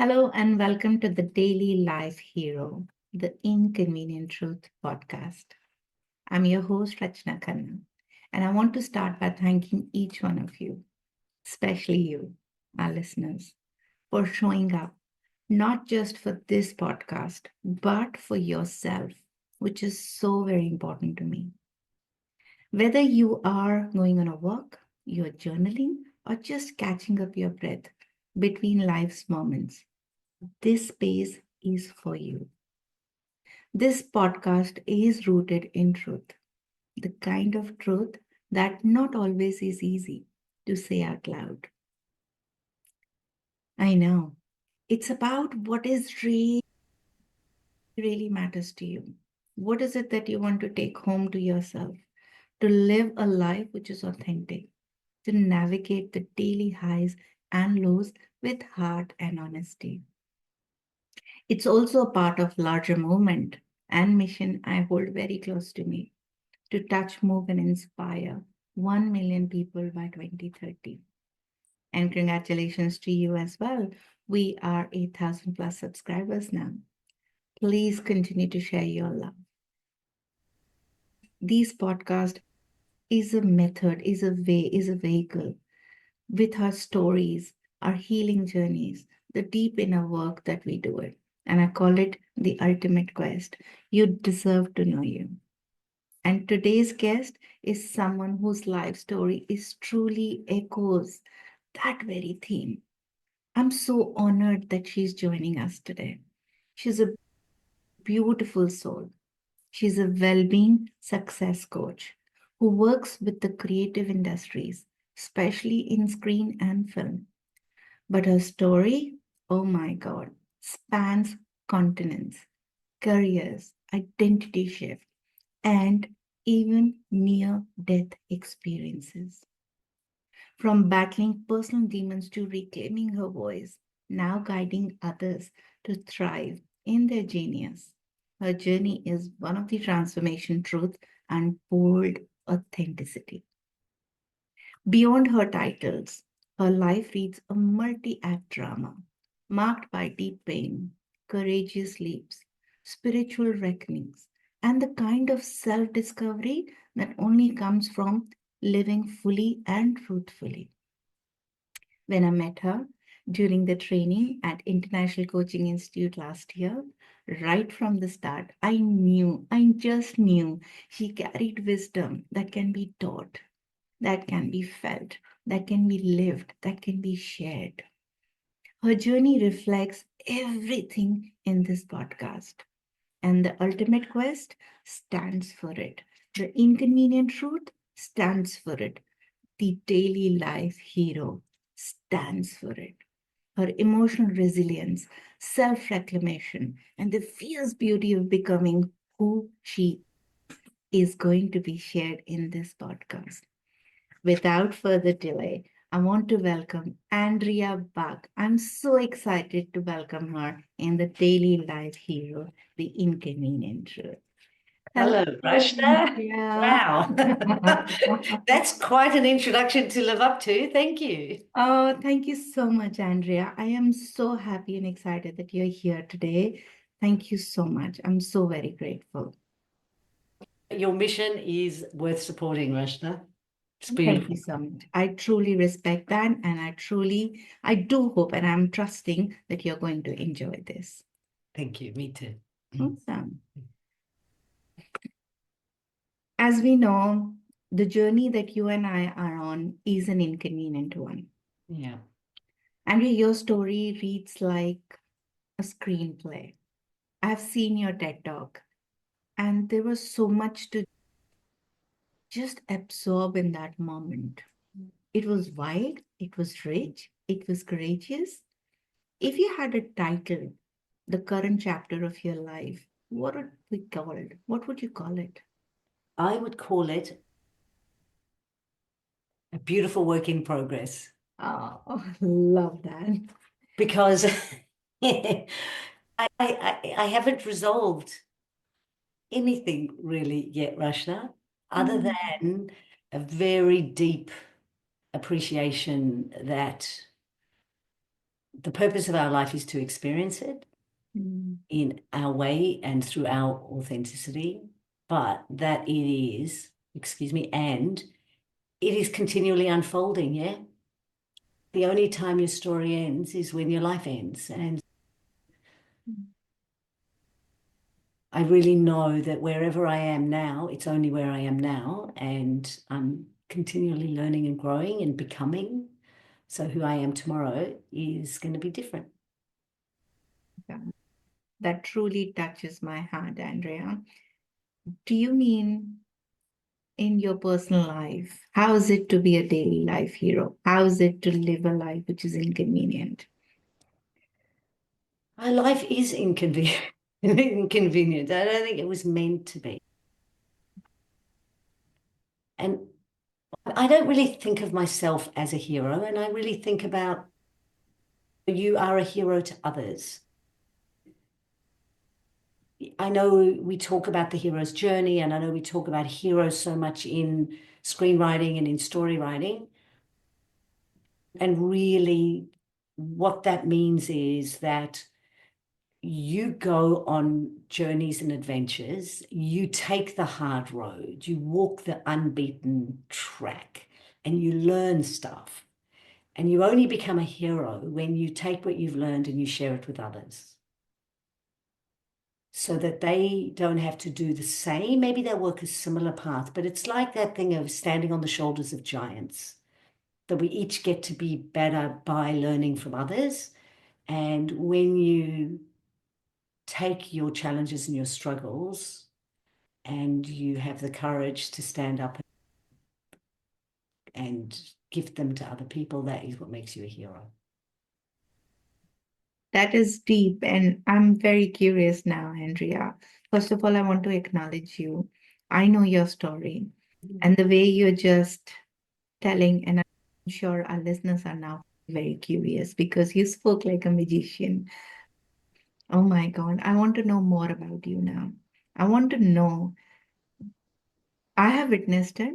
Hello and welcome to the Daily Life Hero, the Inconvenient Truth podcast. I'm your host, Rachna Khanna, and I want to start by thanking each one of you, especially you, our listeners, for showing up, not just for this podcast, but for yourself, which is so very important to me. Whether you are going on a walk, you're journaling, or just catching up your breath between life's moments, this space is for you. This podcast is rooted in truth, the kind of truth that not always is easy to say out loud. I know. It's about what is really matters to you. What is it that you want to take home to yourself? To live a life which is authentic, to navigate the daily highs and lows with heart and honesty. It's also a part of larger movement and mission I hold very close to me to touch, move, and inspire 1 million people by 2030. And congratulations to you as well. We are 8,000 plus subscribers now. Please continue to share your love. These podcast is a method, is a way, is a vehicle with our stories, our healing journeys, the deep inner work that we do it. And I call it the ultimate quest. You deserve to know you. And today's guest is someone whose life story is truly echoes that very theme. I'm so honored that she's joining us today. She's a beautiful soul. She's a well-being success coach who works with the creative industries, especially in screen and film. But her story, oh my God, spans continents, careers, identity shift, and even near death experiences. From battling personal demons to reclaiming her voice, now guiding others to thrive in their genius. Her journey is one of the transformation, truth, and bold authenticity. Beyond her titles, her life reads a multi act drama marked by deep pain, courageous leaps, spiritual reckonings, and the kind of self discovery that only comes from living fully and truthfully. When I met her during the training at International Coaching Institute last year, right from the start, I just knew she carried wisdom that can be taught, that can be felt, that can be lived, that can be shared. Her journey reflects everything in this podcast. And the ultimate quest stands for it. The inconvenient truth stands for it. The daily life hero stands for it. Her emotional resilience, self reclamation, and the fierce beauty of becoming who she is going to be shared in this podcast. Without further delay, I want to welcome Andrea Buck. I'm so excited to welcome her in the Daily Life Hero, the Inconvenient Truth. Hello, Rachna. Andrea. Wow. That's quite an introduction to live up to. Thank you. Oh, thank you so much, Andrea. I am so happy and excited that you're here today. Thank you so much. I'm so very grateful. Your mission is worth supporting, Rachna. It's Thank you beautiful. so much. I truly respect that, and I do hope, and I'm trusting that you're going to enjoy this. Thank you. Me too. Awesome. As we know, the journey that you and I are on is an inconvenient one. Yeah. Andrea, your story reads like a screenplay. I've seen your TED Talk, and there was so much to just absorb in that moment. It was wide, it was rich, it was courageous. If you had a title, the current chapter of your life, what would we call it? What would you call it? I would call it a beautiful work in progress Oh, love that. because I haven't resolved anything really yet, Rachna, other Mm. than a very deep appreciation that the purpose of our life is to experience it Mm. in our way and through our authenticity, but that it is, excuse me, and it is continually unfolding, yeah? The only time your story ends is when your life ends. And I really know that wherever I am now, it's only where I am now, and I'm continually learning and growing and becoming. So who I am tomorrow is going to be different. Yeah. That truly touches my heart, Andrea. Do you mean in your personal life? How is it to be a daily life hero? How is it to live a life which is inconvenient? My life is inconvenient. Inconvenient. I don't think it was meant to be. And I don't really think of myself as a hero, and I really think about you are a hero to others. I know we talk about the hero's journey, and I know we talk about heroes so much in screenwriting and in story writing. And really, what that means is that you go on journeys and adventures, you take the hard road, you walk the unbeaten track, and you learn stuff. And you only become a hero when you take what you've learned and you share it with others so that they don't have to do the same. Maybe they'll work a similar path, but it's like that thing of standing on the shoulders of giants, that we each get to be better by learning from others. And when you take your challenges and your struggles and you have the courage to stand up and give them to other people, that is what makes you a hero. That is deep, and I'm very curious now, Andrea. First of all, I want to acknowledge you. I know your story, and the way you're just telling, and I'm sure our listeners are now very curious because you spoke like a magician. Oh my God, I want to know more about you now. I want to know, I have witnessed it,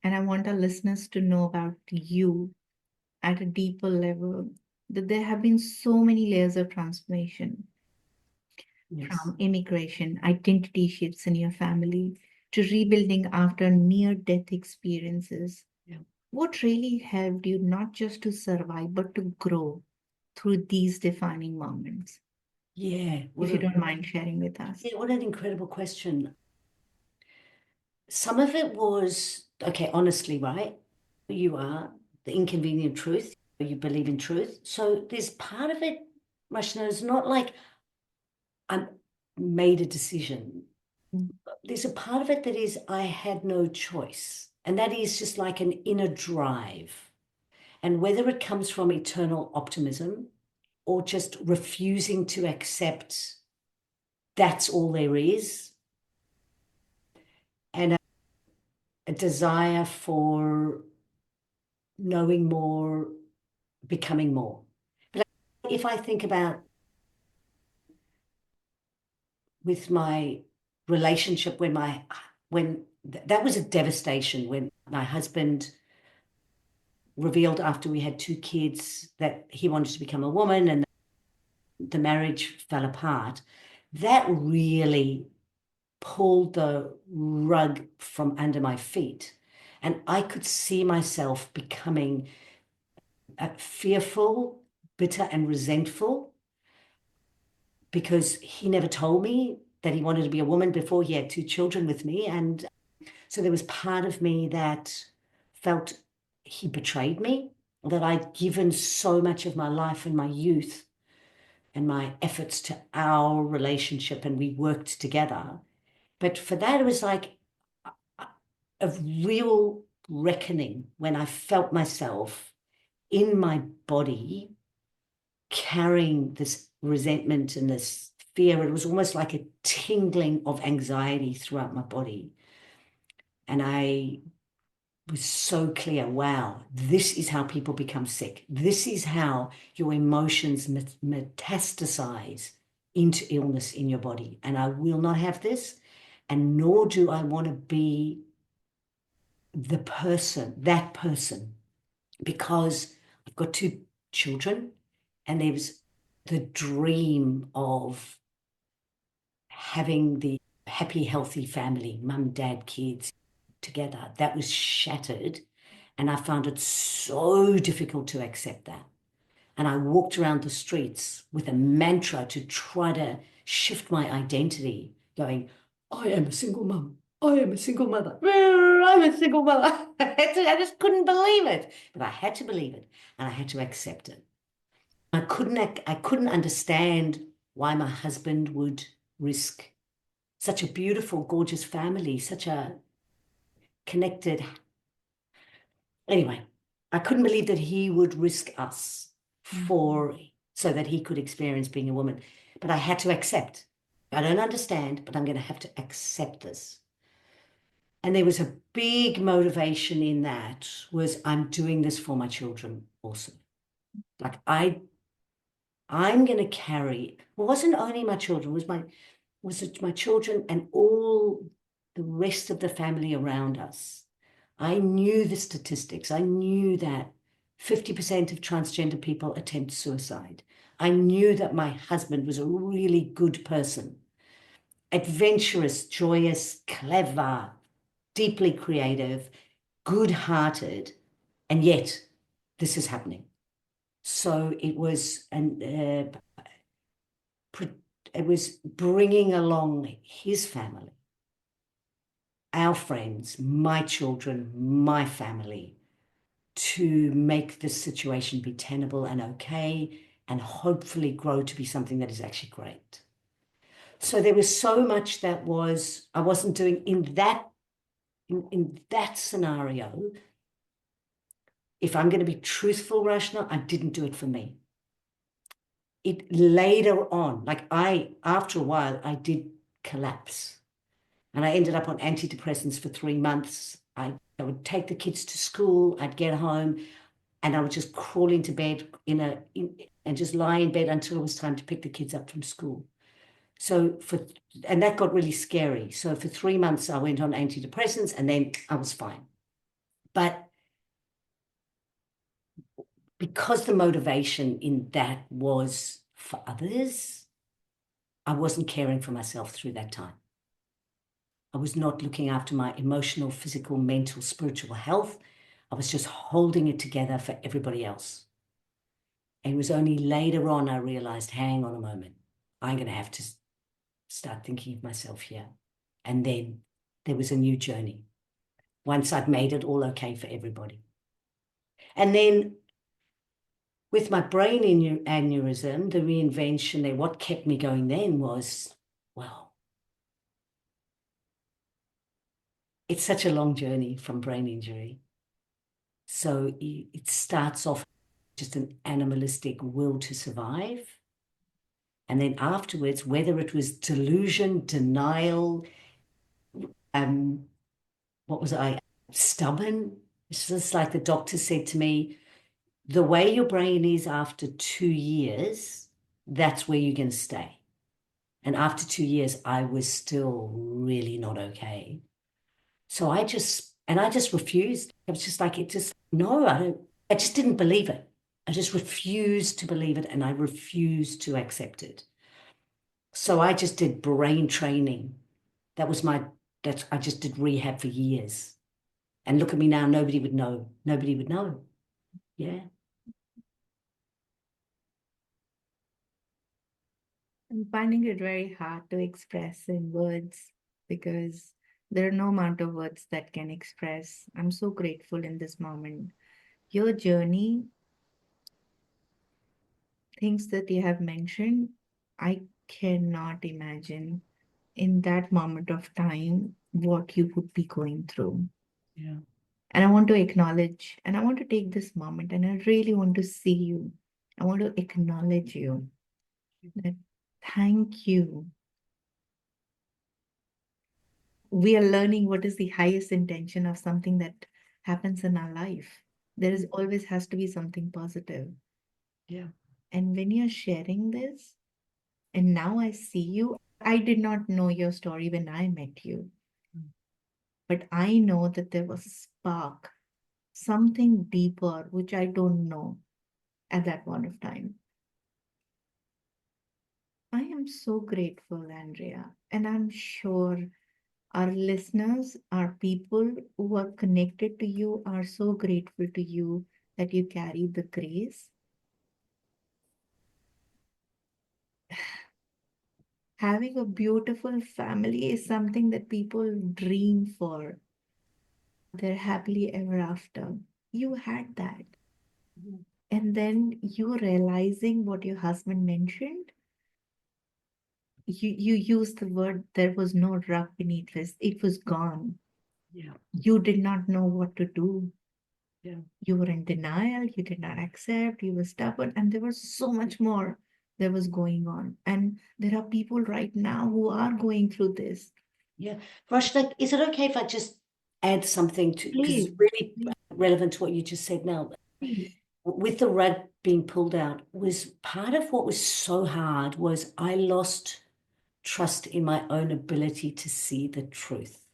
and I want our listeners to know about you at a deeper level, that there have been so many layers of transformation Yes. from immigration, identity shifts in your family, to rebuilding after near death experiences. Yeah. What really helped you not just to survive, but to grow through these defining moments? Yeah. If you don't mind sharing with us. What an incredible question. Some of it was, okay, honestly, right? You are the inconvenient truth. You believe in truth. So there's part of it, Rachna, is not like I made a decision. Mm. There's a part of it that is I had no choice. And that is just like an inner drive. And whether it comes from eternal optimism or just refusing to accept that's all there is, and a desire for knowing more, becoming more. But if I think about with my relationship when that was a devastation when my husband revealed after we had two kids that he wanted to become a woman and the marriage fell apart. That really pulled the rug from under my feet. And I could see myself becoming fearful, bitter, and resentful because he never told me that he wanted to be a woman before he had two children with me. And so there was part of me that felt he betrayed me, that I'd given so much of my life and my youth and my efforts to our relationship and we worked together. But for that, it was like a real reckoning when I felt myself in my body carrying this resentment and this fear. It was almost like a tingling of anxiety throughout my body. And I was so clear, wow, this is how people become sick. This is how your emotions metastasize into illness in your body. And I will not have this. And nor do I want to be that person, because I've got two children And there was the dream of having the happy, healthy family, mum, dad, kids together. That was shattered. And I found it so difficult to accept that. And I walked around the streets with a mantra to try to shift my identity, going, I am a single mum. I am a single mother. I'm a single mother. I just couldn't believe it. But I had to believe it and I had to accept it. I couldn't understand why my husband would risk such a beautiful, gorgeous family, such a connected. Anyway, I couldn't believe that he would risk us for so that he could experience being a woman. But I had to accept. I don't understand, but I'm going to have to accept this. And there was a big motivation in that was I'm doing this for my children also. Like I'm going to carry, it wasn't only my children, was it my children and all the rest of the family around us. I knew the statistics. I knew that 50% of transgender people attempt suicide. I knew that my husband was a really good person, adventurous, joyous, clever, deeply creative, good-hearted, and yet this is happening. So it was bringing along his family, our friends, my children, my family, to make this situation be tenable and okay, and hopefully grow to be something that is actually great. So there was so much that I wasn't doing in that scenario. If I'm going to be truthful, Rachna, I didn't do it for me. It later on, after a while, I did collapse. And I ended up on antidepressants for 3 months. I would take the kids to school, I'd get home, and I would just crawl into bed and just lie in bed until it was time to pick the kids up from school. And that got really scary. So for 3 months, I went on antidepressants and then I was fine. But because the motivation in that was for others, I wasn't caring for myself through that time. I was not looking after my emotional, physical, mental, spiritual health. I was just holding it together for everybody else. And it was only later on I realized, hang on a moment, I'm going to have to start thinking of myself here. And then there was a new journey once I'd made it all okay for everybody. And then with my brain aneurysm, the reinvention there, what kept me going then was, well, it's such a long journey from brain injury. So it starts off just an animalistic will to survive. And then afterwards, whether it was delusion, denial, what was I, stubborn? It's just like the doctor said to me, the way your brain is after 2 years, that's where you're going to stay. And after 2 years, I was still really not okay. So I just refused. I was just like, no, I just didn't believe it. I just refused to believe it and I refused to accept it. So I just did brain training. I just did rehab for years. And look at me now, nobody would know. Nobody would know. Yeah. I'm finding it very hard to express in words because there are no amount of words that can express. I'm so grateful in this moment. Your journey, things that you have mentioned, I cannot imagine in that moment of time what you would be going through. Yeah. And I want to acknowledge, and I want to take this moment, and I really want to see you. I want to acknowledge you. That thank you. We are learning what is the highest intention of something that happens in our life. There is always has to be something positive. Yeah. And when you're sharing this, and now I see you, I did not know your story when I met you, but I know that there was a spark, something deeper, which I don't know at that point of time. I am so grateful, Andrea, and I'm sure our listeners, our people who are connected to you are so grateful to you that you carry the grace. Having a beautiful family is something that people dream for. They're happily ever after. You had that. Mhm. And then you realizing what your husband mentioned, you used the word there was no rug beneath us. It was gone. Yeah, You did not know what to do. yeah. You were in denial, you did not accept, you were stubborn, and there was so much more that was going on. And there are people right now who are going through this. Yeah. Rachna, is it okay if I just add something to, because it's Please, really please, relevant to what you just said now. please. With the rug being pulled out, was part of what was so hard was I lost trust in my own ability to see the truth.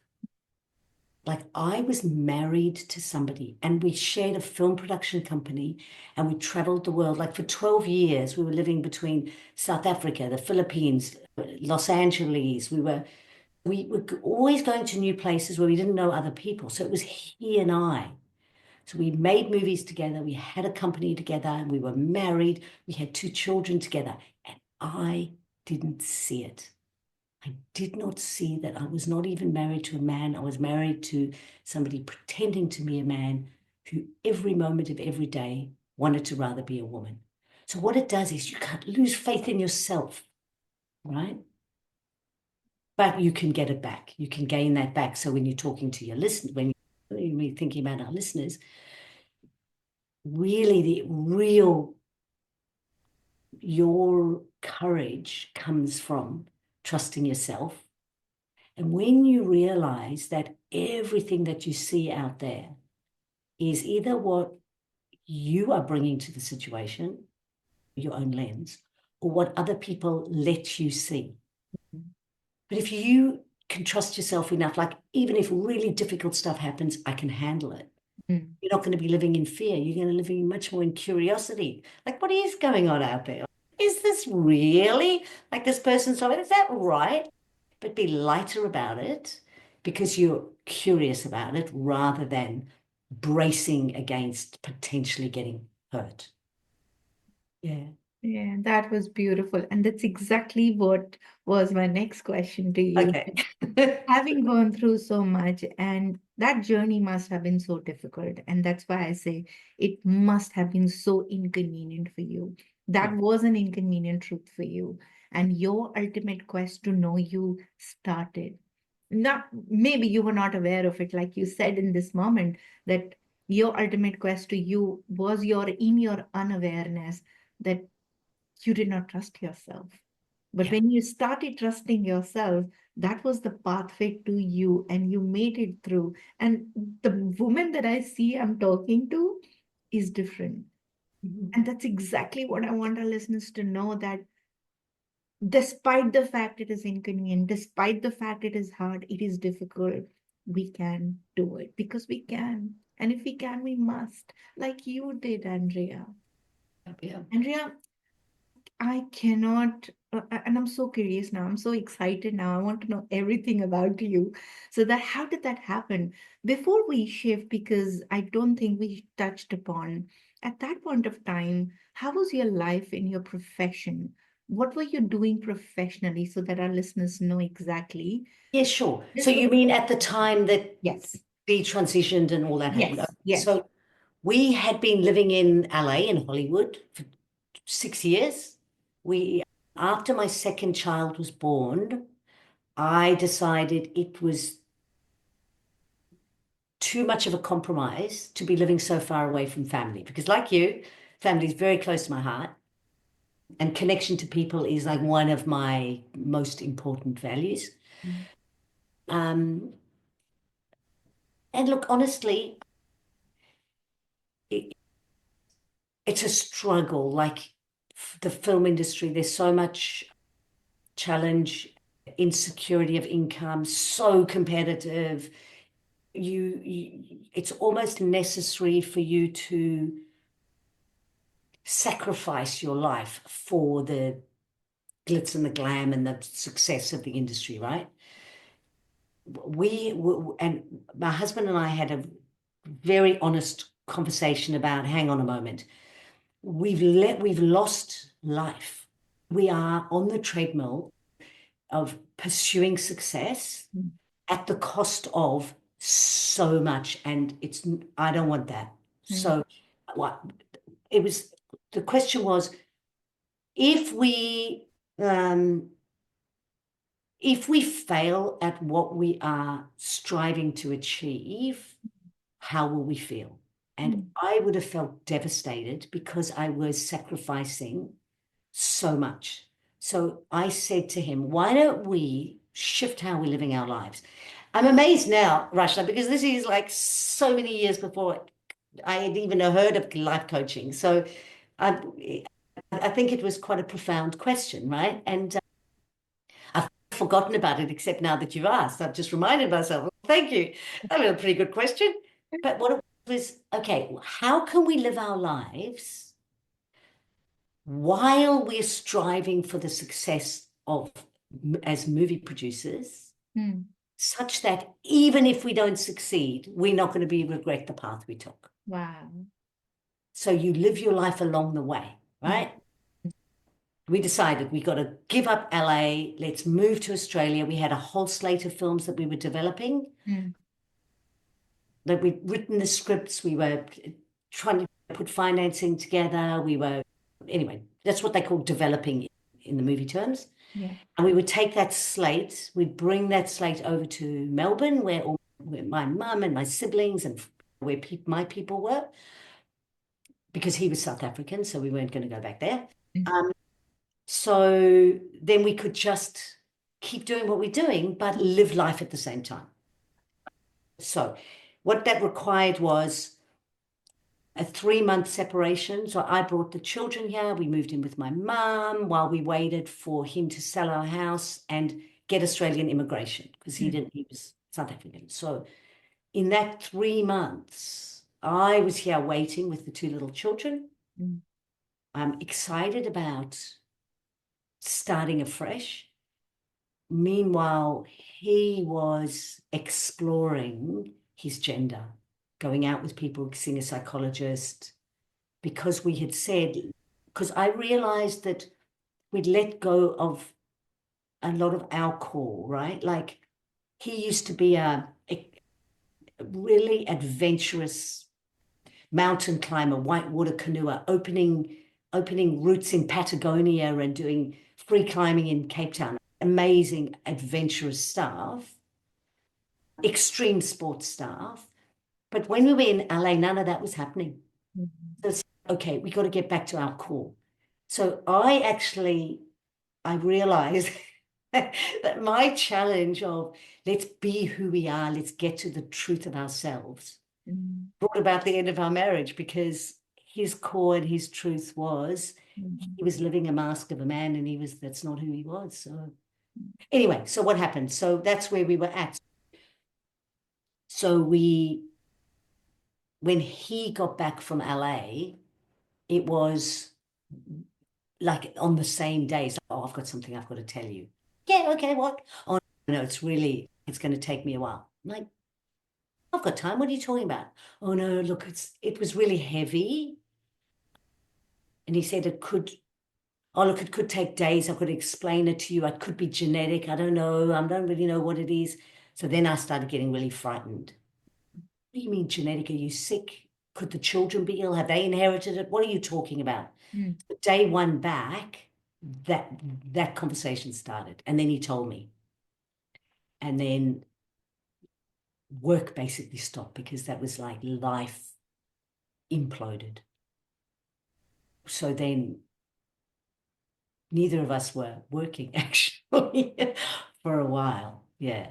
Like I was married to somebody and we shared a film production company and we traveled the world. Like for 12 years, we were living between South Africa, the Philippines, Los Angeles. We were always going to new places where we didn't know other people. So it was he and I. So we made movies together, we had a company together, and we were married. We had two children together, and I didn't see it. I did not see that I was not even married to a man. I was married to somebody pretending to be a man who every moment of every day wanted to rather be a woman. So what it does is you can't lose faith in yourself, right? But you can get it back. You can gain that back. So when you're talking to your listeners, when you're thinking about our listeners, really the real your courage comes from trusting yourself. And when you realize that everything that you see out there is either what you are bringing to the situation, your own lens, or what other people let you see. But if you can trust yourself enough, like even if really difficult stuff happens, I can handle it. Mm, You're not going to be living in fear. You're going to live in much more in curiosity. Like, what is going on out there? Is this really like this person's talking? Is that right? But be lighter about it because you're curious about it rather than bracing against potentially getting hurt. Yeah. yeah, that was beautiful. And that's exactly what was my next question to you. Okay. Having gone through so much, and that journey must have been so difficult. And that's why I say it must have been so inconvenient for you. Yeah. That was an inconvenient truth for you. And your ultimate quest to know you started. Not maybe you were not aware of it, like you said in this moment, that your ultimate quest to you was your in your unawareness that you did not trust yourself. But Yeah. when you started trusting yourself, that was the pathway to you, and you made it through. And the woman that I see I'm talking to is different. Mhm. And that's exactly what I want our listeners to know, that despite the fact it is inconvenient, despite the fact it is hard, it is difficult, we can do it because we can. And if we can, we must, like you did, Andrea. Yeah. Andrea, I cannot, and I'm so curious now. I'm so excited now. I want to know everything about you. So that how did that happen? Before we shift, because I don't think we touched upon at that point of time, how was your life in your profession? What were you doing professionally so that our listeners know exactly? Yeah, sure. So This was you mean at the time that yes, we transitioned and all that happened? Okay. yes, yes. So we had been living in LA in Hollywood for 6 years. We, after my second child was born, I decided it was too much of a compromise to be living so far away from family because, like you, family is very close to my heart, and connection to people is like one of my most important values. Um, and look, honestly, it, it's a struggle. Like the film industry, there's so much challenge, insecurity of income, so competitive. It's almost necessary for you to sacrifice your life for the glitz and the glam and the success of the industry, right? And my husband and I had a very honest conversation about, hang on a moment, we've lost life. We are on the treadmill of pursuing success Mm. at the cost of so much, and I don't want that. Mm. So what it was, the question was, if we um, if we fail at what we are striving to achieve, how will we feel? And Mm. I would have felt devastated because I was sacrificing so much. So I said to him, why don't we shift how we're living our lives? I'm amazed now, Rachna, because this is like so many years before I had even heard of life coaching. So I think it was quite a profound question, right? And I've forgotten about it, except now that you've asked. I've just reminded myself, well, thank you. That was a pretty good question. But what it was, okay, how can we live our lives while we're striving for the success of as movie producers, Mm. such that even if we don't succeed, we're not going to be regret the path we took. Wow. So you live your life along the way, Mm. right? We decided we got to give up LA, let's move to Australia. We had a whole slate of films that we were developing, Mm. that we'd written the scripts, we were trying to put financing together. Anyway, that's what they call developing in the movie terms. Yeah. And we would take that slate, we'd bring that slate over to Melbourne, where my mum and my siblings and where my people were, because he was South African, so we weren't going to go back there. Mm. Um, so then we could just keep doing what we're doing, but live life at the same time. So what that required was a 3-month separation. So I brought the children here. We moved in with my mum while we waited for him to sell our house and get Australian immigration, because Mm. he was South African. So in that 3 months, I was here waiting with the 2 little children. Mm. I'm excited about starting afresh. Meanwhile, he was exploring his gender, going out with people, seeing a psychologist, because we had said, because I realized that we'd let go of a lot of our core, right? Like he used to be a really adventurous mountain climber, whitewater canoer, opening routes in Patagonia and doing free climbing in Cape Town. Amazing adventurous stuff, extreme sports stuff. But when we were in LA, none of that was happening. Mm. So it's okay, we got to get back to our core. So I realized that my challenge of let's be who we are, let's get to the truth of ourselves, Mm. brought about the end of our marriage, because his core and his truth was Mm. he was living a mask of a man, and that's not who he was. So anyway, so what happened? So that's where we were at. So when he got back from LA, it was like on the same day. So, oh, I've got something I've got to tell you. Yeah, okay, what? Oh, no, it's going to take me a while. I'm like, I've got time. What are you talking about? Oh, no, look, it was really heavy. And he said oh, look, it could take days. I could explain it to you. It could be genetic. I don't know. I don't really know what it is. So then I started getting really frightened. What do you mean genetic? Are you sick? Could the children be ill? Have they inherited it? What are you talking about? Mm. Day one back, that that conversation started. And then he told me. And then work basically stopped, because that was like life imploded. So then neither of us were working actually for a while. Yeah.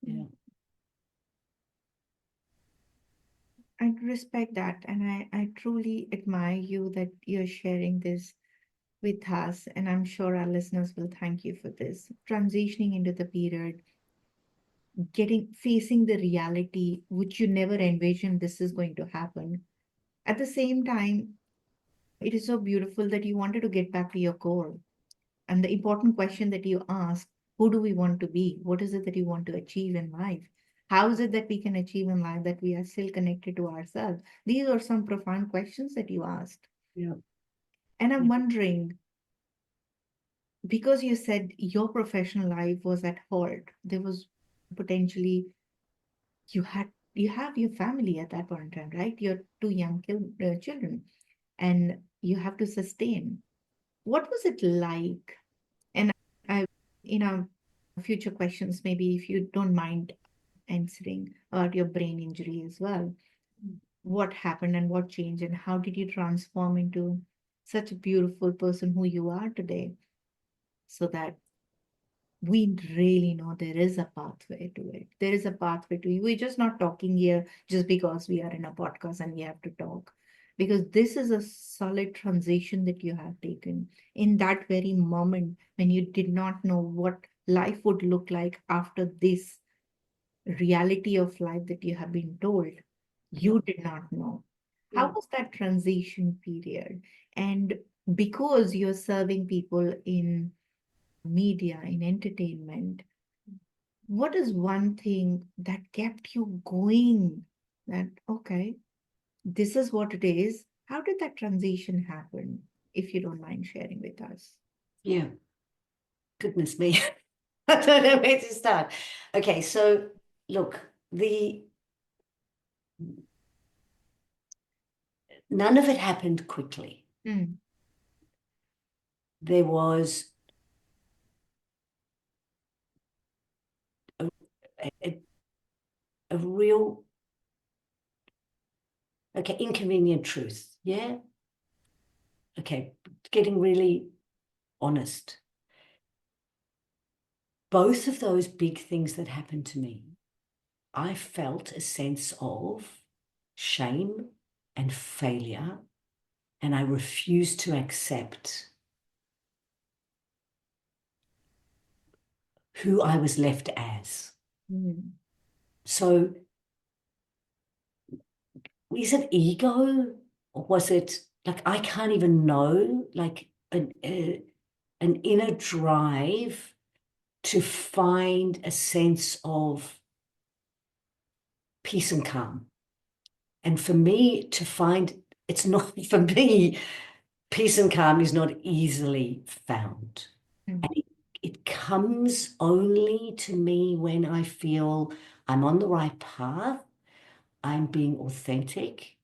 Yeah. Mm. I respect that, and I truly admire you that you're sharing this with us, and I'm sure our listeners will thank you for this. Transitioning into the period, facing the reality which you never envisioned this is going to happen. At the same time, It is so beautiful that you wanted to get back to your core. And the important question that you ask, who do we want to be? What is it that you want to achieve in life? How is it that we can achieve in life that we are still connected to ourselves? These are some profound questions that you asked. Yeah. And I'm wondering, because you said your professional life was at halt, there was potentially you have your family at that point in time, right? Your two young children, and you have to sustain. What was it like? And I, in our future questions, maybe if you don't mind answering about your brain injury as well, what happened and what changed, and how did you transform into such a beautiful person who you are today, so that we really know there is a pathway to it. There is a pathway to it. We're just not talking here just because we are in a podcast and we have to talk. Because this is a solid transition that you have taken in that very moment when you did not know what life would look like after this reality of life that you have been told. You did not know. How Yeah. was that transition period? And because you're serving people in media, in entertainment, what is one thing that kept you going? That, okay, this is what it is. How did that transition happen? If you don't mind sharing with us. Yeah. Goodness me. I don't know where to start. Okay, so look, the none of it happened quickly. Mm, There was a, a, a real, okay, inconvenient truth. Yeah. Okay. Getting really honest. Both of those big things that happened to me, I felt a sense of shame and failure, and I refused to accept who I was left as. mm, So, is it ego, or was it like I can't even know, like an inner drive to find a sense of peace and calm? And for me to find, it's not for me, peace and calm is not easily found. mm, And it comes only to me when I feel I'm on the right path, I'm being authentic,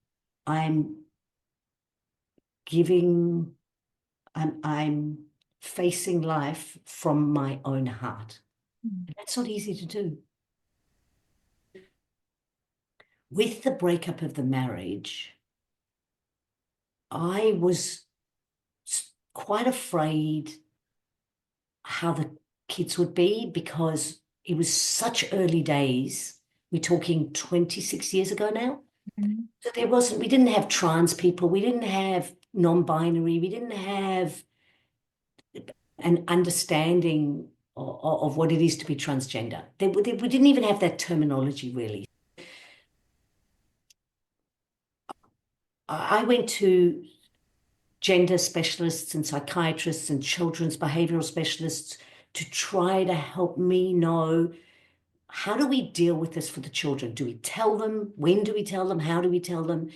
I'm giving, I'm facing life from my own heart. mm, And that's not easy to do. With the breakup of the marriage, I was quite afraid how the kids would be because it was such early days. We're talking 26 years ago now. mm, So we didn't have trans people, we didn't have non-binary, we didn't have an understanding of what it is to be transgender. We didn't even have that terminology really. I went to gender specialists and psychiatrists and children's behavioral specialists to try to help me know, how do we deal with this for the children? Do we tell them? When do we tell them? How do we tell them?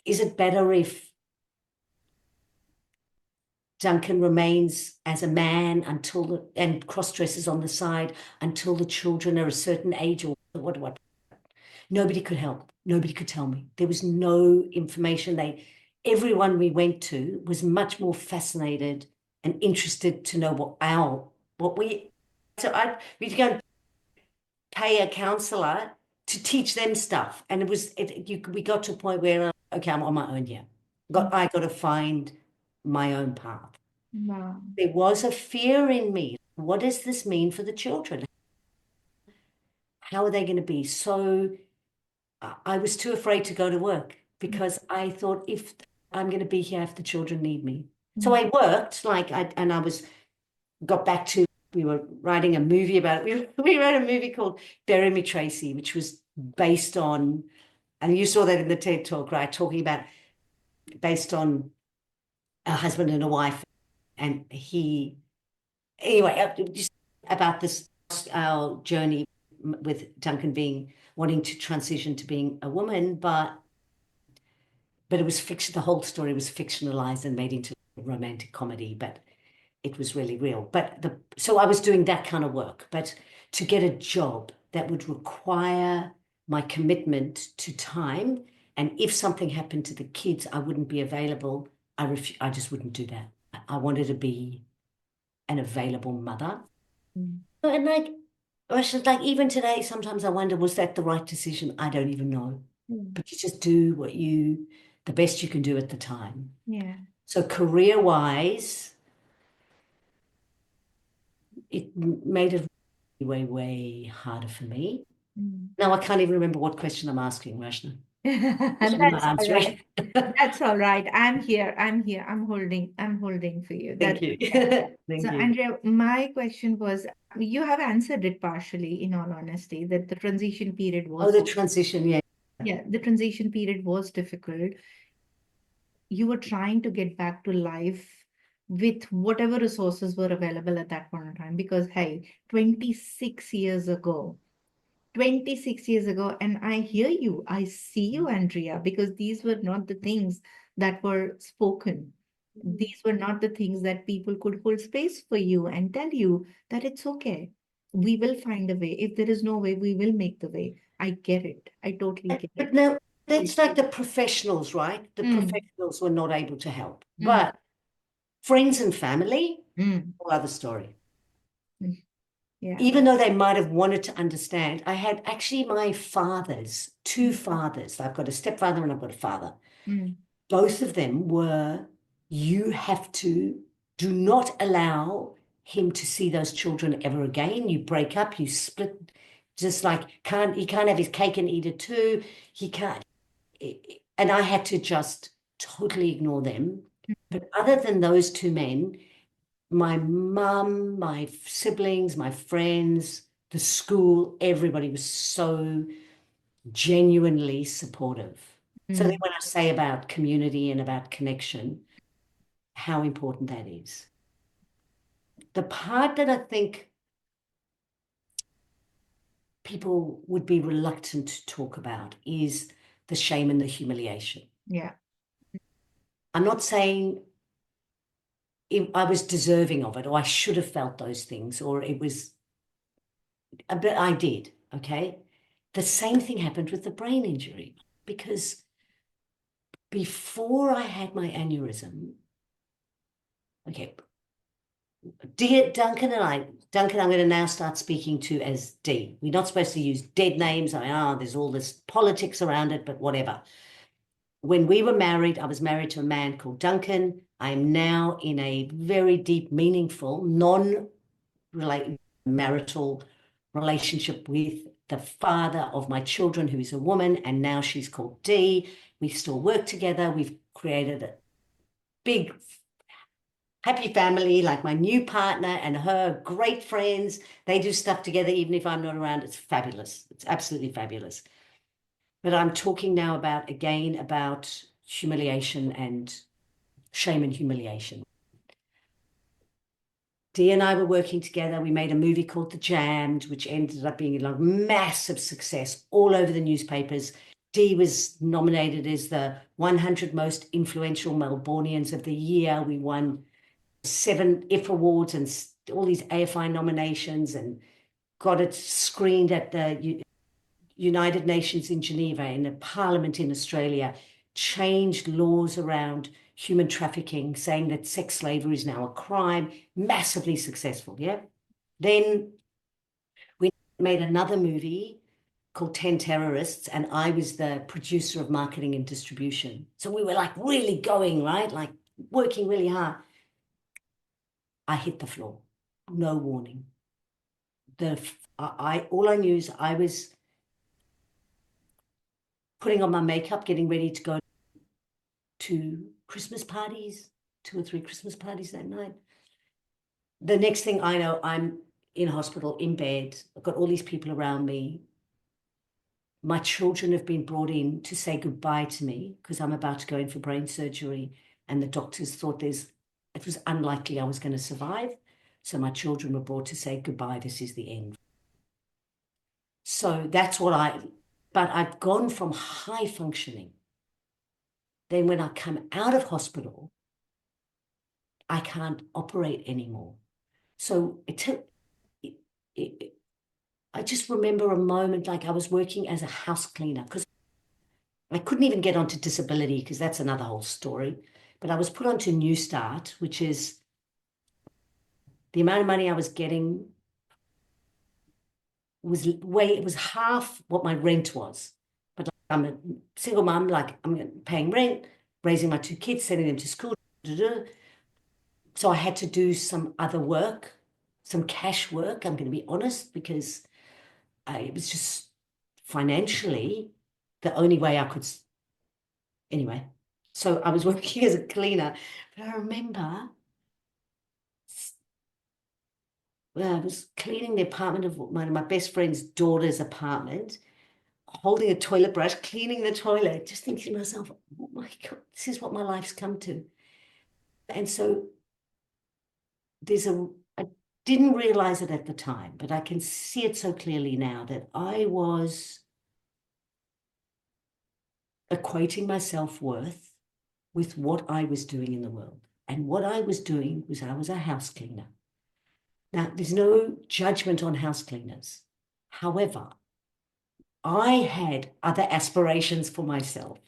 Is it better if Duncan remains as a man and cross dresses on the side until the children are a certain age, or what? Nobody could help. Nobody could tell me. There was no information. Everyone we went to was much more fascinated and interested to know what we. So we'd go and pay a counselor to teach them stuff, and we got to a point where okay, I'm on my own here. mm. I got to find my own path. Wow. There was a fear in me. What does this mean for the children? How are they going to be? So I was too afraid to go to work because I thought, if I'm going to be here if the children need me. So Mm, I worked and got back to, we were writing a movie about it. We wrote a movie called Bury Me Tracy, which was based on, and you saw that in the TED talk, right? Talking about based on a husband and a wife, and anyway, just about this our journey with Duncan being wanting to transition to being a woman, but it was fiction. The whole story was fictionalized and made into a romantic comedy, but it was really real. So I was doing that kind of work, but to get a job that would require my commitment to time, and if something happened to the kids, I wouldn't be available. I just wouldn't do that. I wanted to be an available mother. Mm. And like, I was just like, even today, sometimes I wonder, was that the right decision? I don't even know. Mm. But you just do the best you can do at the time. Yeah. So career-wise, it made it way, way harder for me. Mm. Now I can't even remember what question I'm asking, Rachna. Question am I That's all right. answering? That's all right. I'm here. I'm here. I'm holding for you. Thank That's you. okay. So, Thank you. Andrea, my question was, you have answered it partially, in all honesty, that the transition period Oh, was, the transition, yeah. yeah, the transition period was difficult. You were trying to get back to life with whatever resources were available at that point in time. Because, hey, 26 years ago, 26 years ago, and I hear you, I see you, Andrea, because these were not the things that were spoken. These were not the things that people could hold space for you and tell you that it's okay. We will find a way. If there is no way, we will make the way. I get it. I totally get it. But no, that's like the professionals, right? The Mm, professionals were not able to help. mm, But friends and family, mm, whole other story. mm. Yeah. Even though they might have wanted to understand, I had actually my fathers, two fathers. I've got a stepfather and I've got a father. Mm, Both of them were, you have to do not allow him to see those children ever again. You break up, you split, just like he can't have his cake and eat it too. He can't. And I had to just totally ignore them. But other than those two men, my mum, my siblings, my friends, the school, everybody was so genuinely supportive. So then mm. when I say about community and about connection, how important that is. The part that I think people would be reluctant to talk about is the shame and the humiliation. Yeah. I'm not saying I was deserving of it or I should have felt those things or it was, but I did, okay? The same thing happened with the brain injury because before I had my aneurysm, okay, dear Duncan and Duncan, I'm going to now start speaking to as D. We're not supposed to use dead names. There's all this politics around it, but whatever. When we were married, I was married to a man called Duncan. I am now in a very deep, meaningful, non-marital relationship with the father of my children, who is a woman, and now she's called D. We still work together. We've created a big happy family, like my new partner and her great friends. They do stuff together, even if I'm not around. It's fabulous. It's absolutely fabulous. But I'm talking now about humiliation and shame and humiliation. Dee and I were working together. We made a movie called The Jammed, which ended up being a massive success all over the newspapers. Dee was nominated as the 100 most influential Melbourneians of the year. We won 7 IF awards and all these AFI nominations and got it screened at the United Nations in Geneva, in the Parliament in Australia, changed laws around human trafficking, saying that sex slavery is now a crime, massively successful. Yeah. Then we made another movie called 10 Terrorists, and I was the producer of marketing and distribution. So we were like really going, right? Like working really hard. I hit the floor, no warning. All I knew is I was putting on my makeup, getting ready to go to Christmas parties, 2 or 3 Christmas parties that night. The next thing I know, I'm in hospital, in bed. I've got all these people around me. My children have been brought in to say goodbye to me because I'm about to go in for brain surgery. and the doctors thought it was unlikely I was going to survive. So my children were brought to say goodbye. This is the end. So that's but I've gone from high functioning. Then when I come out of hospital, I can't operate anymore. So it took, it, it, I just remember a moment like I was working as a house cleaner because I couldn't even get onto disability because that's another whole story. But I was put onto New Start, which is the amount of money I was getting it was half what my rent was. But like, I'm a single mom, like I'm paying rent, raising my two kids, sending them to school. So I had to do some other work, some cash work, I'm going to be honest, because it was just financially the only way I could. Anyway, so I was working as a cleaner, but I remember I was cleaning the apartment of one of my best friend's daughter's apartment, holding a toilet brush, cleaning the toilet, just thinking to myself, oh my God, this is what my life's come to. And so I didn't realize it at the time, but I can see it so clearly now that I was equating my self-worth with what I was doing in the world. And what I was doing was I was a house cleaner. Now, there's no judgment on house cleaners. However, I had other aspirations for myself.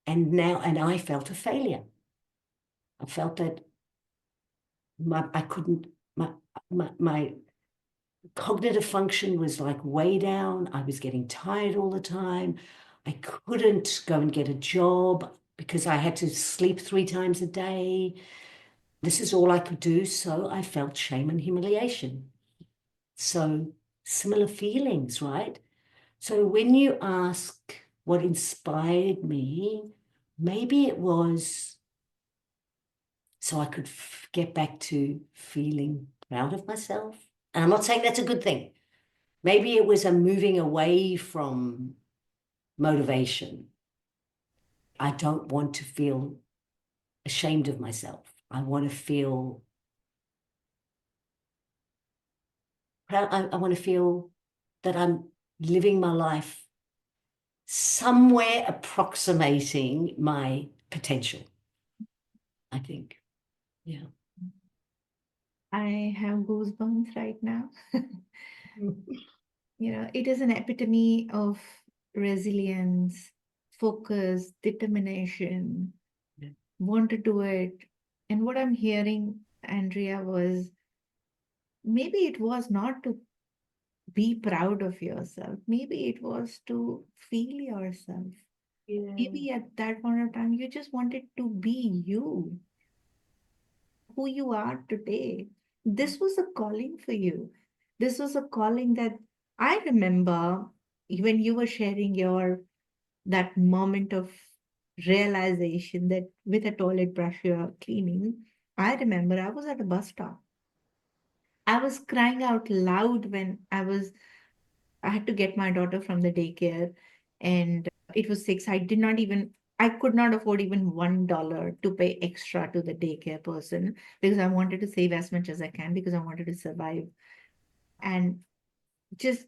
And I felt a failure. I felt that I couldn't, my cognitive function was like way down. I was getting tired all the time. I couldn't go and get a job because I had to sleep 3 times a day. This is all I could do. So I felt shame and humiliation. So similar feelings, right? So when you ask what inspired me, maybe it was so I could get back to feeling proud of myself. And I'm not saying that's a good thing. Maybe it was a moving away from motivation. I don't want to feel ashamed of myself. I want to feel proud. I want to feel that I'm living my life somewhere approximating my potential, I think. Yeah. I have goosebumps right now. It is an epitome of resilience, focus, determination, Yeah. want to do it. And what I'm hearing, Andrea, was maybe it was not to be proud of yourself. Maybe it was to feel yourself. Yeah. Maybe at that point of time, you just wanted to be you, who you are today. This was a calling for you. This was a calling that I remember when you were sharing your that moment of realization that with a toilet brush you're cleaning. I remember I was at a bus stop. I was crying out loud when I had to get my daughter from the daycare and it was 6. I could not afford even $1 to pay extra to the daycare person because I wanted to save as much as I can because I wanted to survive and just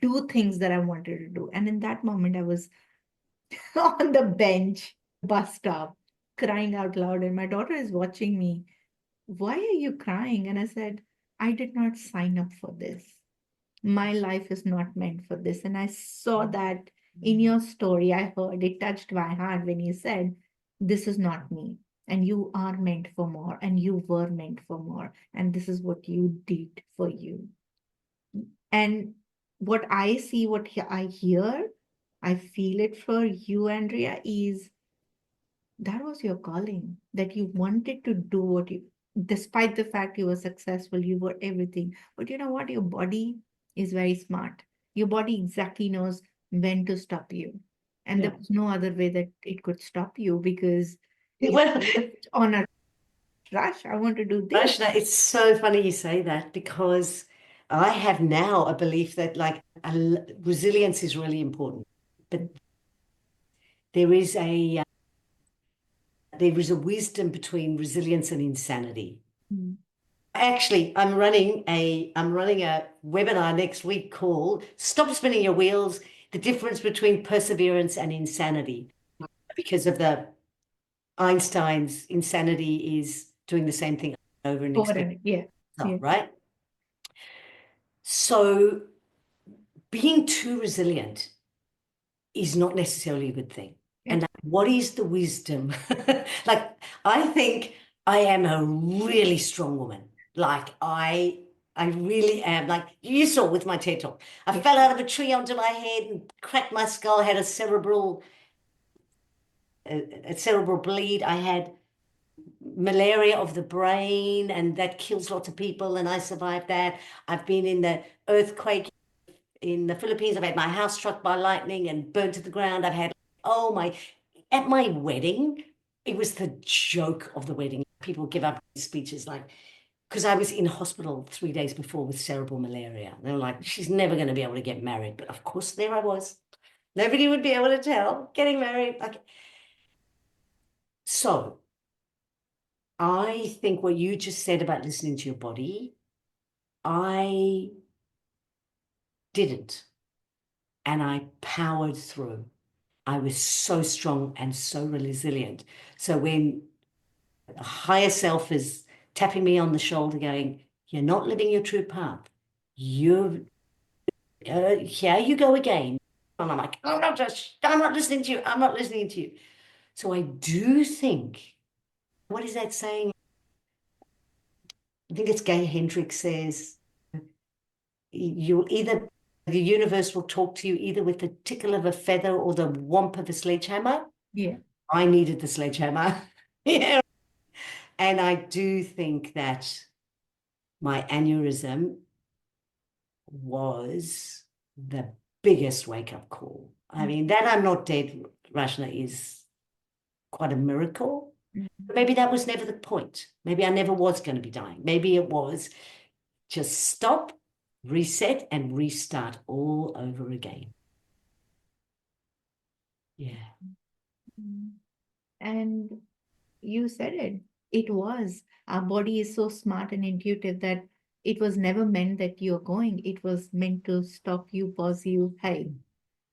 do things that I wanted to do. And in that moment, I was on the bench, bus stop, crying out loud. And my daughter is watching me. Why are you crying? And I said, I did not sign up for this. My life is not meant for this. And I saw that in your story. I heard it touched my heart when you said, this is not me. And you are meant for more. And you were meant for more. And this is what you did for you. And what I see, I hear, I feel it for you, Andrea, is that was your calling, that you wanted to do despite the fact you were successful, you were everything. But you know what? Your body is very smart. Your body exactly knows when to stop you. And there Yeah. was no other way that it could stop you because you Well, were just on a rush. I want to do this. Rachna, it's so funny you say that because I have now a belief that resilience is really important. But there is there is a wisdom between resilience and insanity. Mm. Actually, I'm running a webinar next week called Stop Spinning Your Wheels, the difference between perseverance and insanity. Because of the Einstein's insanity is doing the same thing over and experience, Yeah. Yeah. right? So being too resilient is not necessarily a good thing. Yeah. And what is the wisdom? Like, I think I am a really strong woman. Like, I really am. Like you saw with my TED talk, I Yeah. fell out of a tree onto my head and cracked my skull. Had a cerebral bleed. I had malaria of the brain, and that kills lots of people. And I survived that. I've been in the earthquake in the Philippines. I've had my house struck by lightning and burnt to the ground. I've had, oh my, at my wedding, it was the joke of the wedding. People give up speeches like, because I was in hospital 3 days before with cerebral malaria. They were like, she's never going to be able to get married. But of course, there I was. Nobody would be able to tell, getting married. Like, so I think what you just said about listening to your body, I didn't. And I powered through. I was so strong and so resilient. So when a higher self is tapping me on the shoulder, going, "You're not living your true path. You, here you go again." And I'm like, I'm not listening to you. I'm not listening to you. So I do think, what is that saying? I think it's Gay Hendricks says, you'll either, the universe will talk to you either with the tickle of a feather or the whomp of a sledgehammer. Yeah. I needed the sledgehammer. Yeah. And I do think that my aneurysm was the biggest wake-up call. I mean, that I'm not dead, Rachna, is quite a miracle. Mm. But maybe that was never the point. Maybe I never was going to be dying. Maybe it was just stop, reset, and restart all over again. Yeah. Mm. And you said it. It was. Our body is so smart and intuitive that it was never meant that you're going. It was meant to stop you, pause you. Hey,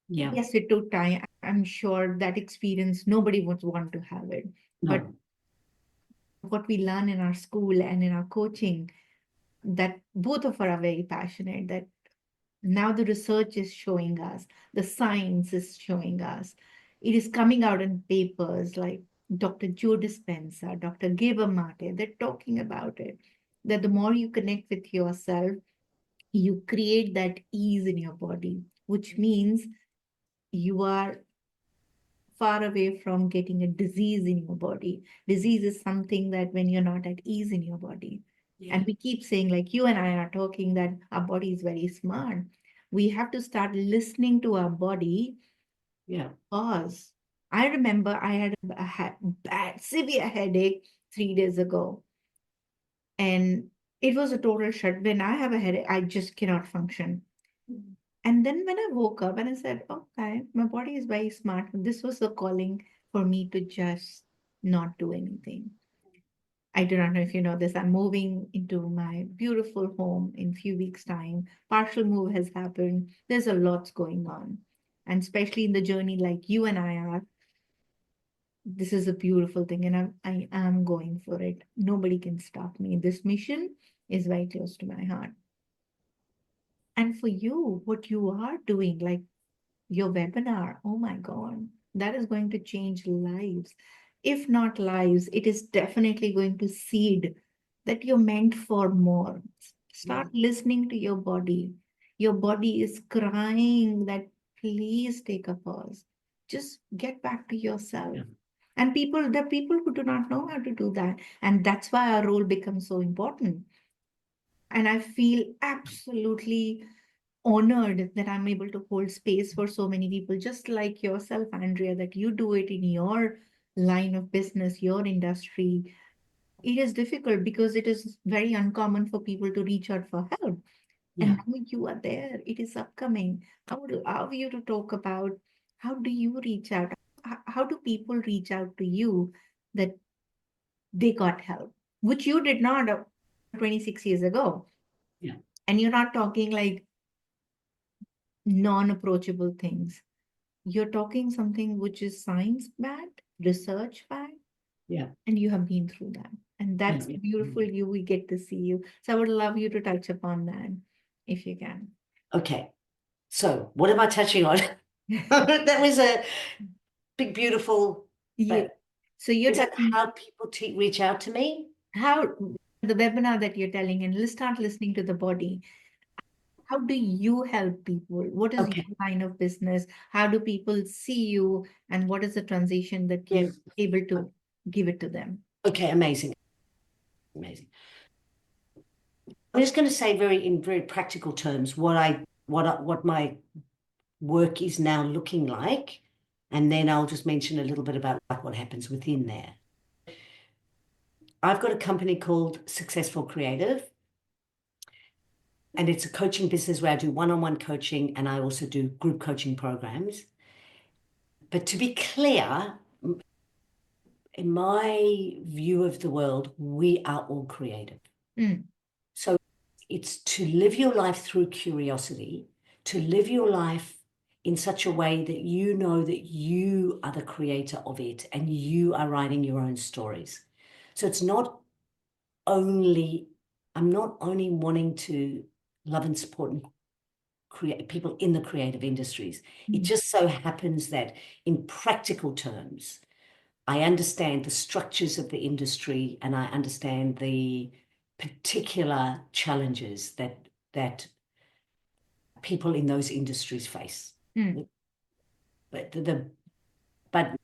Yeah. yes, it took time. I'm sure that experience, nobody would want to have it. But No. what we learn in our school and in our coaching, that both of us are very passionate, that now the research is showing us, the science is showing us, it is coming out in papers like Dr. Joe Dispenza, Dr. Gabor Mate, they're talking about it, that the more you connect with yourself, you create that ease in your body, which means you are far away from getting a disease in your body. Disease is something that when you're not at ease in your body. Yeah. And we keep saying, like you and I are talking, that our body is very smart. We have to start listening to our body. Yeah. Pause. I remember I had bad, severe headache 3 days ago. And it was a total shut. When I have a headache, I just cannot function. And then when I woke up and I said, okay, my body is very smart. This was the calling for me to just not do anything. I do not know if you know this. I'm moving into my beautiful home in few weeks' time. Partial move has happened. There's a lot going on. And especially in the journey like you and I are, this is a beautiful thing. And I am going for it. Nobody can stop me. This mission is very close to my heart. And for you, what you are doing, like your webinar, oh my God, that is going to change lives. If not lives, it is definitely going to seed that you're meant for more. Yeah. Start listening to your body. Your body is crying that please take a pause. Just get back to yourself. Yeah. And people, the people who do not know how to do that. And that's why our role becomes so important. And I feel absolutely honored that I'm able to hold space for so many people, just like yourself, Andrea, that you do it in your line of business, your industry. It is difficult because it is very uncommon for people to reach out for help. And Yeah. now you are there, it is upcoming. I would love you to talk about how do you reach out? How do people reach out to you that they got help, which you did not 26 years ago. Yeah. And you're not talking like non-approachable things. You're talking something which is science backed, research backed, Yeah. and you have been through that. And Yeah. that's beautiful. You we get to see you. So I would love you to touch upon that if you can. Okay. So what am I touching on? That was a big, beautiful, Yeah. but So you're is that touching how people reach out to me? how the webinar that you're telling, and let's start listening to the body. How do you help people? What is Okay. your line of business? How do people see you? And what is the transition that Yeah. you're able to give it to them? Okay. Amazing. Amazing. I'm just going to say in very practical terms what my work is now looking like, and then I'll just mention a little bit about like what happens within there. I've got a company called Successful Creative, and it's a coaching business where I do one-on-one coaching and I also do group coaching programs. But to be clear, in my view of the world, we are all creative. Mm, So it's to live your life through curiosity, to live your life in such a way that you know that you are the creator of it and you are writing your own stories. So it's not only, I'm not only wanting to love and support and create people in the creative industries. It mm, just so happens that in practical terms, I understand the structures of the industry and I understand the particular challenges that people in those industries face. mm, But but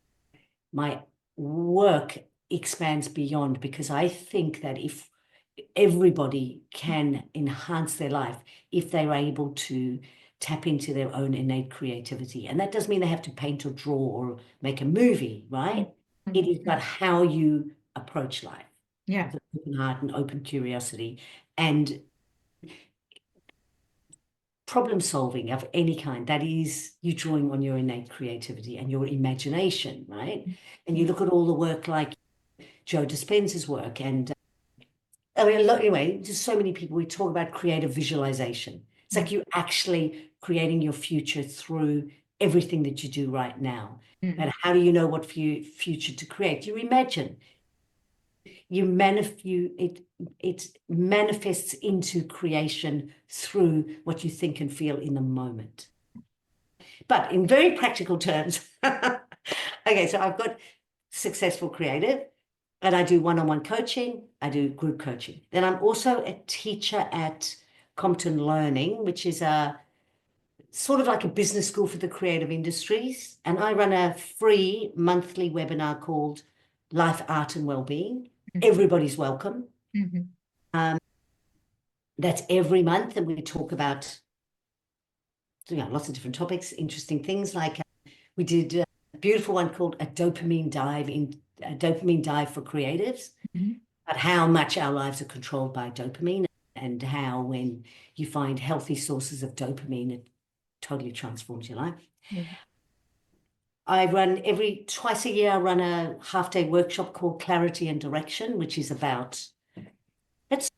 my work expands beyond, because I think that if everybody can enhance their life if they're able to tap into their own innate creativity. And that doesn't mean they have to paint or draw or make a movie, mm, right? It mm. is about how you approach life Yeah. with an open heart and open curiosity and problem solving of any kind. That is you drawing on your innate creativity and your imagination, right? And you Mm, look at all the work like Joe Dispenza's work and I mean, look, anyway, just so many people, we talk about creative visualization. It's mm, like you're actually creating your future through everything that you do right now. mm, And how do you know what future to create? You imagine. It manifests into creation through what you think and feel in the moment. But in very practical terms, okay, so I've got Successful Creative, and I do one-on-one coaching, I do group coaching. Then I'm also a teacher at Compton Learning, which is a sort of like a business school for the creative industries. And I run a free monthly webinar called Life, Art, and Wellbeing. mm, Everybody's welcome. mhm, Um, that's every month, and we talk about lots of different topics, interesting things like we did a beautiful one called a dopamine dive for creatives, mhm, but how much our lives are controlled by dopamine and how when you find healthy sources of dopamine, it totally transforms your life. mm, I run twice a year, I run a half-day workshop called Clarity and Direction, which is about it's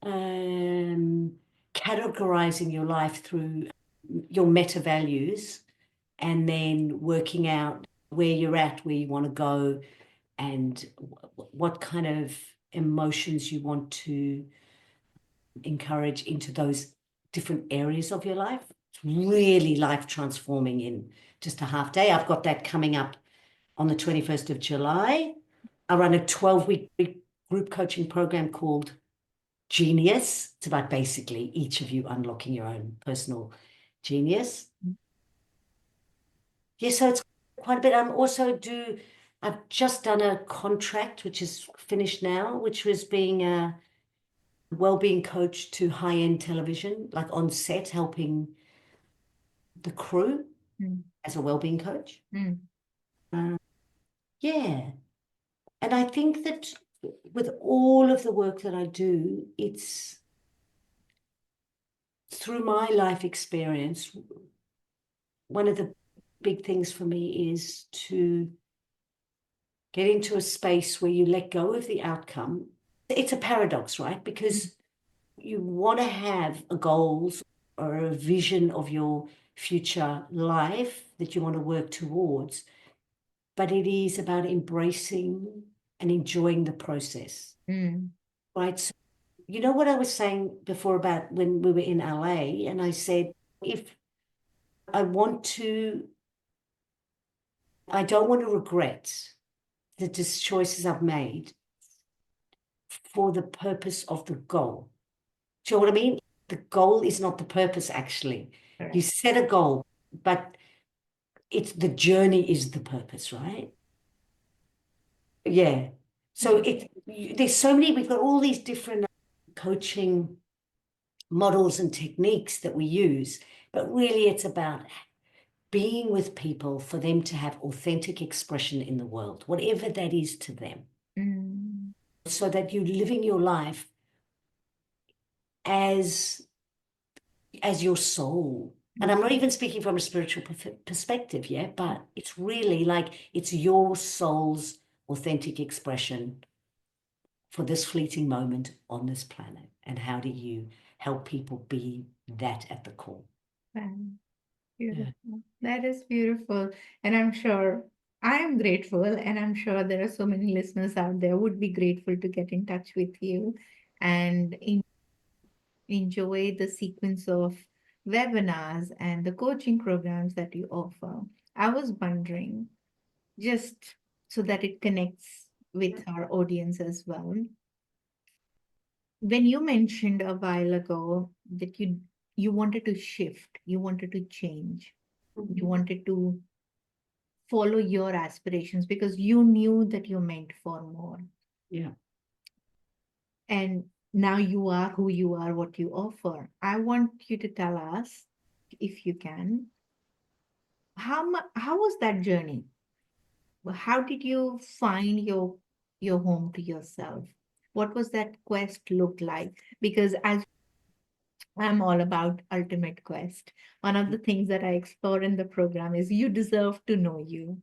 um, categorizing your life through your meta values and then working out where you're at, where you want to go, and what kind of emotions you want to encourage into those different areas of your life. It's really life transforming in just a half day. I've got that coming up on the 21st of July. I run a 12-week group coaching program called Genius. It's about basically each of you unlocking your own personal genius. Yeah, so it's quite a bit. I've just done a contract, which is finished now, which was being a wellbeing coach to high-end television, like on set, helping the crew mm, as a wellbeing coach. mm, Uh, yeah. And I think that with all of the work that I do, it's through my life experience, one of the big things for me is to get into a space where you let go of the outcome. It's a paradox, right? Because you want to have a goals or a vision of your future life that you want to work towards, but it is about embracing and enjoying the process, Mm. right? So, you know what I was saying before about when we were in LA, and I said, if I want to, I don't want to regret the choices I've made for the purpose of the goal. Do you know what I mean? The goal is not the purpose, actually. You Correct. set a goal, but it's the journey is the purpose, right? Yeah. So there's so many, we've got all these different coaching models and techniques that we use, but really it's about being with people for them to have authentic expression in the world, whatever that is to them, Mm. so that you're living your life as your soul. And I'm not even speaking from a spiritual perspective, yeah, but it's really like it's your soul's authentic expression for this fleeting moment on this planet. And how do you help people be that at the core? Wow. Yeah. Beautiful. That is beautiful. And I'm sure I am grateful, and I'm sure there are so many listeners out there would be grateful to get in touch with you and enjoy the sequence of webinars and the coaching programs that you offer. I was wondering, just so that it connects with our audience as well, when you mentioned a while ago that you wanted to shift, you wanted to change, you Mhm. wanted to follow your aspirations because you knew that you're meant for more. Yeah. And now you are who you are, what you offer. I want you to tell us, if you can, how was that journey? How did you find your home to yourself? What was that quest look like? Because as I'm all about ultimate quest, one of the things that I explore in the program is you deserve to know you.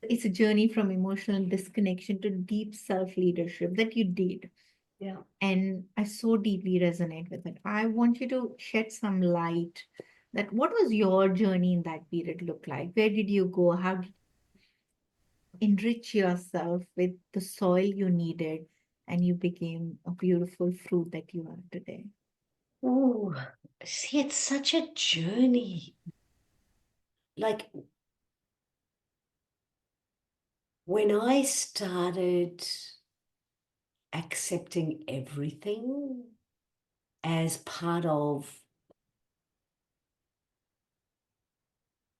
It's a journey from emotional disconnection to deep self leadership that you did. Yeah. And I so deeply resonate with it. I want you to shed some light that what was your journey in that period look like? Where did you go? How did you enrich yourself with the soil you needed? And you became a beautiful fruit that you are today. Oh, see, it's such a journey. Like when I started accepting everything as part of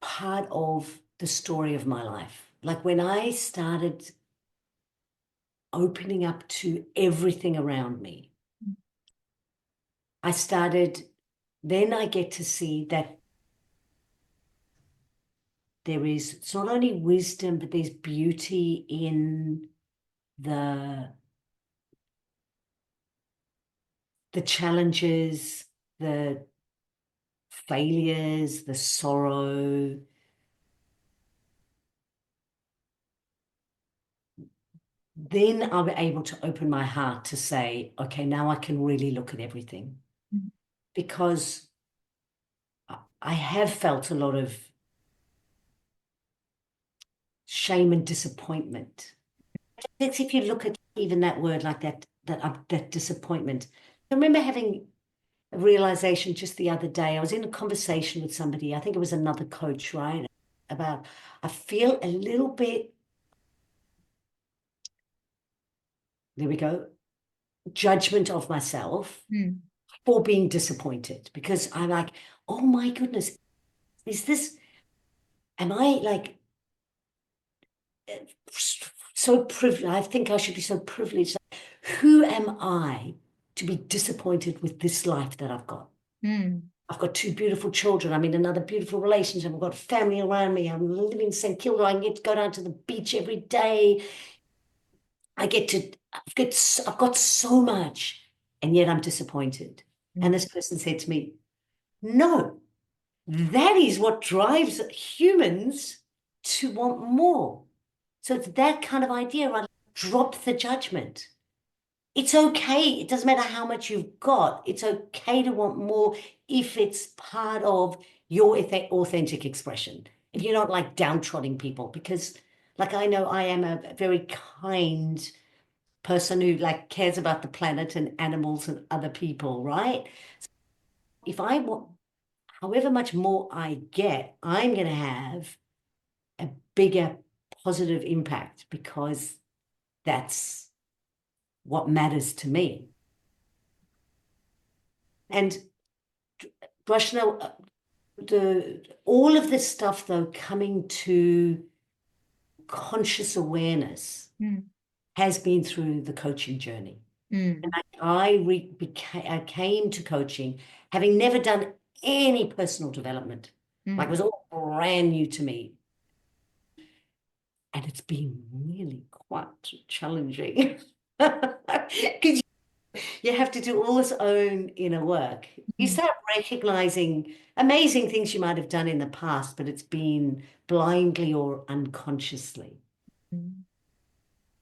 the story of my life. Like when I started opening up to everything around me, I started, then I get to see that it's not only wisdom, but there's beauty in the challenges, the failures, the sorrow. Then I'm able to open my heart to say, okay, now I can really look at everything Mm. because I have felt a lot of shame and disappointment. That's if you look at even that word like that disappointment. I remember having a realization just the other day. I was in a conversation with somebody, I think it was another coach, right? About I feel a little bit, there we go, judgment of myself Mm. for being disappointed because I'm like, oh my goodness, is this, am I like so privileged? I think I should be so privileged. Who am I to be disappointed with this life that I've got? Mm. I've got two beautiful children. I'm in another beautiful relationship. I've got family around me. I'm living in St. Kilda. I get to go down to the beach every day. I've got so much, and yet I'm disappointed. And Mm. this person said to me, no, that is what drives humans to want more. So it's that kind of idea, right? Drop the judgment. It's okay. It doesn't matter how much you've got. It's okay to want more if it's part of your authentic expression. If you're not like downtrodden people, because like I know I am a very kind person who like cares about the planet and animals and other people, right? If I want, however much more I get, I'm going to have a bigger positive impact because that's what matters to me. And Rachna, the all of this stuff though coming to conscious awareness Mm, has been through the coaching journey. mm, I came to coaching having never done any personal development. Like it mm, was all brand new to me. And it's been really quite challenging. Because you have to do all this own inner work. You mm, start recognizing amazing things you might have done in the past, but it's been blindly or unconsciously. mm.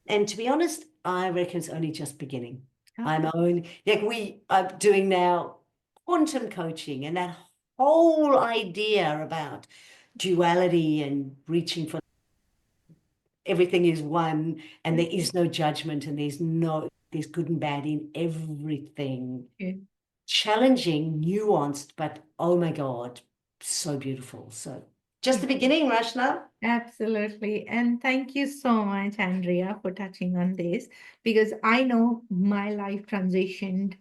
And to be honest, I reckon it's only just beginning. Oh, I'm only like we are doing now quantum coaching and that whole idea about duality and reaching for everything is one and there is no judgment and there's good and bad in everything. okay. Challenging, nuanced, but oh my God, so beautiful. So just the beginning, Rachna. Absolutely. And thank you so much, Andrea, for touching on this because I know my life transitioned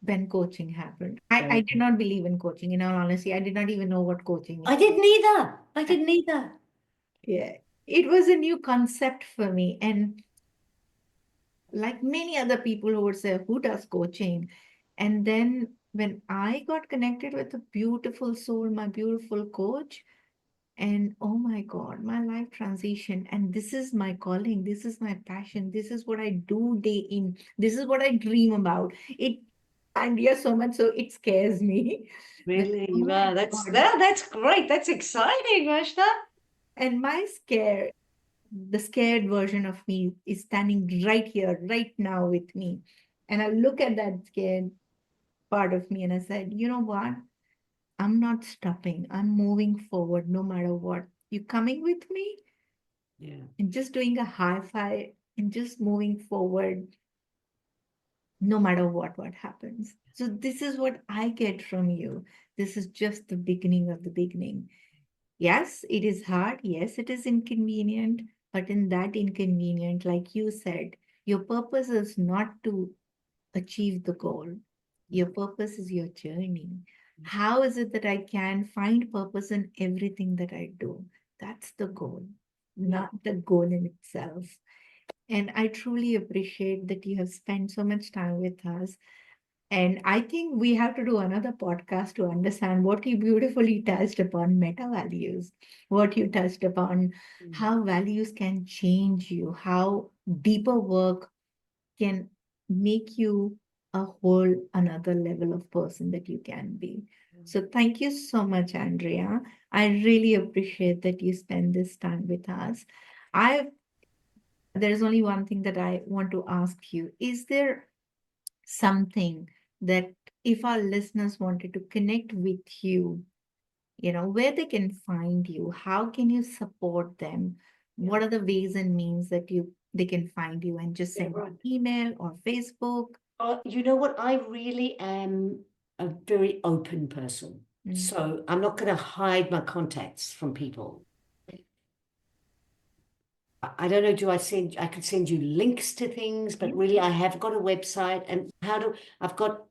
when coaching happened. I Very did good. not believe in coaching. In all honesty, I did not even know what coaching I is. didn't either. I didn't either. Yeah. It was a new concept for me. And like many other people who would say, who does coaching? And then when I got connected with a beautiful soul, my beautiful coach, and oh my God, my life transition. And this is my calling. This is my passion. This is what I do day in. This is what I dream about. It and yes, so much so it scares me. That, oh Really? my Wow, God. that's great. That's exciting, Rachna. And my scare, the scared version of me is standing right here, right now with me. And I look at that scared part of me and I said, you know what? I'm not stopping. I'm moving forward no matter what. You coming with me? Yeah. And just doing a high five and just moving forward no matter what happens. So this is what I get from you. This is just the beginning of the beginning. Yes, it is hard. Yes, it is inconvenient. But in that inconvenient, like you said, your purpose is not to achieve the goal. Your purpose is your journey. How is it that I can find purpose in everything that I do? That's the goal, Yeah. not the goal in itself. And I truly appreciate that you have spent so much time with us. And I think we have to do another podcast to understand what you beautifully touched upon meta values, what you touched upon, Mm. how values can change you, how deeper work can make you a whole another level of person that you can be. So thank you so much, Andrea. I really appreciate that you spend this time with us. I There's only one thing that I want to ask you. Is there something that if our listeners wanted to connect with you, where they can find you, how can you support them? Yeah. What are the ways and means that they can find you and just Yeah, send right. an email or Facebook? You know what? I really am a very open person. Mm, So I'm not going to hide my contacts from people. I don't know, I could send you links to things, but yeah. really I have got a website and I've got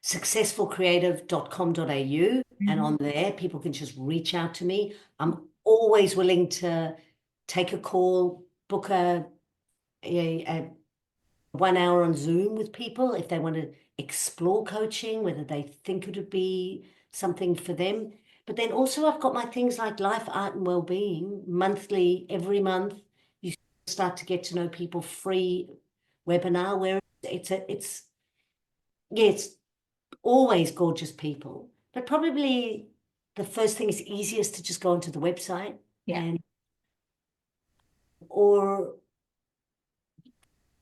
successfulcreative.com.au and Mhm. on there people can just reach out to me. I'm always willing to take a call, book a 1 hour on Zoom with people if they want to explore coaching, whether they think it would be something for them. But then also I've got my things like life, art, and well-being monthly, every month. You start to get to know people free webinar where it's yeah, it's always gorgeous people. But probably the first thing is easiest to just go onto the website Yeah. and or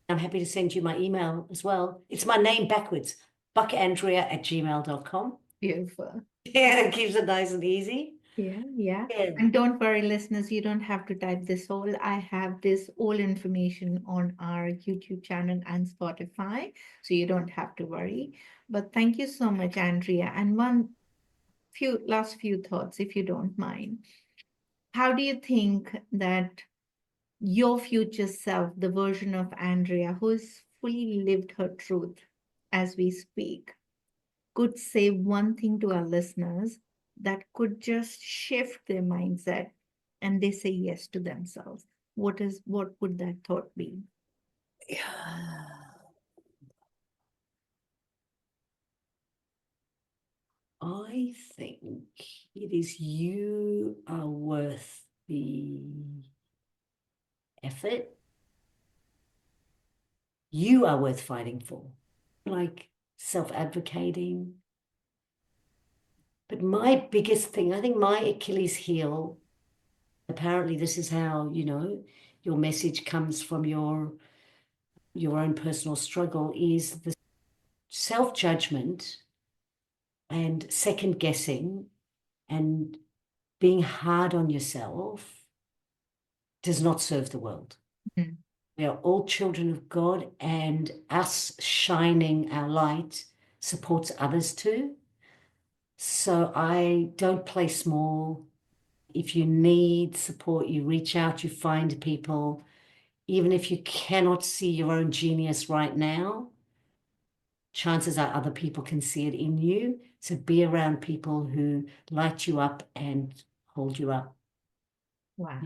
I'm happy to send you my email as well. It's my name backwards, buckandrea@gmail.com. Beautiful. Yeah, it keeps it nice and easy. Yeah, yeah. Yeah. And don't worry, listeners, you don't have to type this all. I have this all information on our YouTube channel and Spotify, so you don't have to worry. But thank you so much, Andrea. And one last few thoughts, if you don't mind. How do you think that your future self, the version of Andrea who has fully lived her truth as we speak, could say one thing to our listeners that could just shift their mindset and they say yes to themselves? What would that thought be? I think it is you are worth the effort. You are worth fighting for. Like self-advocating. But my biggest thing, I think my Achilles heel, apparently this is how, your message comes from your own personal struggle, is the self-judgment and second guessing and being hard on yourself does not serve the world. Mm. We are all children of God, and us shining our light supports others too. So I don't play small. If you need support, you reach out, you find people. Even if you cannot see your own genius right now, chances are other people can see it in you. So be around people who light you up and hold you up. Wow.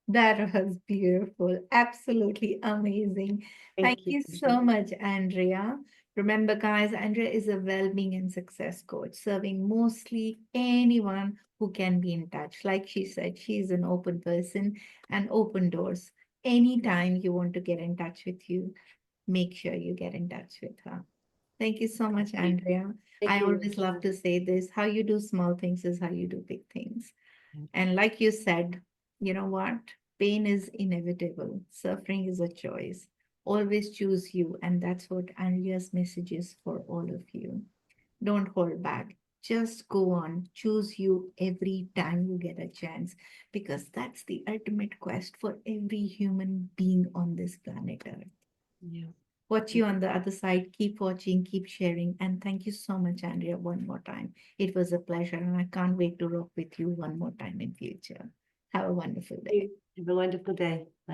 That was beautiful. Absolutely amazing. Thank Thank you. you so much, Andrea. Remember, guys, Andrea is a well-being and success coach, serving mostly anyone who can be in touch. Like she said, she's an open person and open doors. Anytime you want to get in touch with you, make sure you get in touch with her. Thank you so much, Andrea. Thank I you. always love to say this, how you do small things is how you do big things. And like you said, you know what? Pain is inevitable. Suffering is a choice. Always choose you. And that's what Andrea's message is for all of you. Don't hold back. Just go on. Choose you every time you get a chance because that's the ultimate quest for every human being on this planet Earth. Yeah. Watch you on the other side. Keep watching, keep sharing. And thank you so much, Andrea, one more time. It was a pleasure, and I can't wait to rock with you one more time in future. Have a wonderful day. Have a wonderful day. Bye.